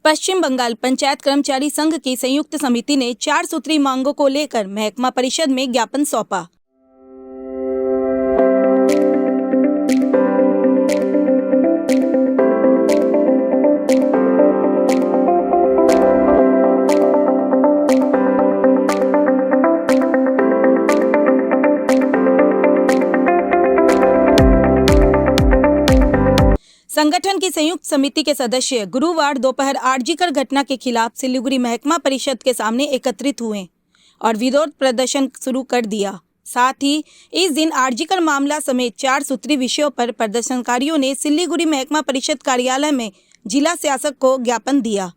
पश्चिम बंगाल पंचायत कर्मचारी संघ की संयुक्त समिति ने 4 सूत्री मांगों को लेकर महकमा परिषद में ज्ञापन सौंपा। संगठन की संयुक्त समिति के सदस्य गुरुवार दोपहर आरजीकर घटना के खिलाफ सिलीगुड़ी महकमा परिषद के सामने एकत्रित हुए और विरोध प्रदर्शन शुरू कर दिया। साथ ही इस दिन आरजीकर मामला समेत 4 सूत्री विषयों पर प्रदर्शनकारियों ने सिलीगुड़ी महकमा परिषद कार्यालय में जिला शासक को ज्ञापन दिया।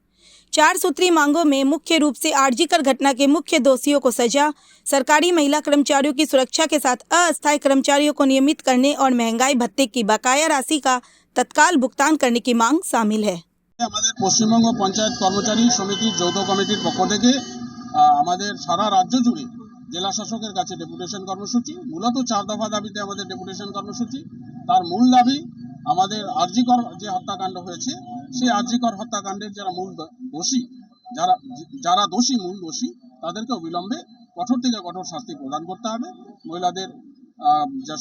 4 सूत्री मांगों में मुख्य रूप से आरजीकर घटना के मुख्य दोषियों को सजा, सरकारी महिला कर्मचारियों की सुरक्षा के साथ अस्थायी कर्मचारियों को नियमित करने और महंगाई भत्ते की बकाया राशि का तत्काल भुगतान करने की मांग शामिल है। পশ্চিমবঙ্গ পঞ্চায়েত কর্মচারী সমিতির যৌথ কমিটির পক্ষ থেকে আমাদের সারা রাজ্য জুড়ে জেলা শাসকের কাছে ডেপুটেশন কর্মসূচি, মূলত 4 দফা দাবিতে আমাদের ডেপুটেশন কর্মসূচি। তার মূল দাবি আমাদের আরজিকর যে হত্যাকাণ্ড হয়েছে সেই আরজিকর হত্যাকাণ্ডের যারা মূল দোষী, যারা দোষী মূল দোষী তাদেরকে অবিলম্বে কঠোর থেকে কঠোর শাস্তি প্রদান করতে হবে। মহিলাদের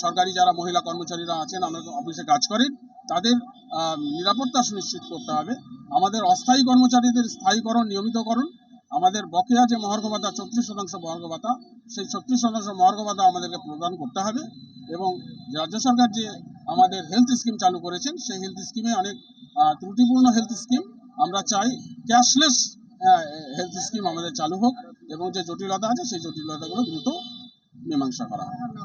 সরকারি যারা মহিলা কর্মচারীরা আছেন আমাদের অফিসে কাজ করেন তাদের নিরাপত্তা সুনিশ্চিত করতে হবে। আমাদের অস্থায়ী কর্মচারীদের স্থায়ীকরণ, নিয়মিতকরণ, আমাদের বকেয়া যে মহার্ঘ ভাতা 34% মহার্ঘ ভাতা সেই 34% মহার্ঘ ভাতা আমাদেরকে প্রদান করতে হবে। এবং রাজ্য সরকার যে আমাদের হেলথ স্কিম চালু করেছেন সেই হেলথ স্কিমে অনেক ত্রুটিপূর্ণ হেলথ স্কিম, আমরা চাই ক্যাশলেস হেলথ স্কিম আমাদের চালু হোক এবং যে জটিলতা আছে সেই জটিলতাগুলো দ্রুত মীমাংসা করা হয়।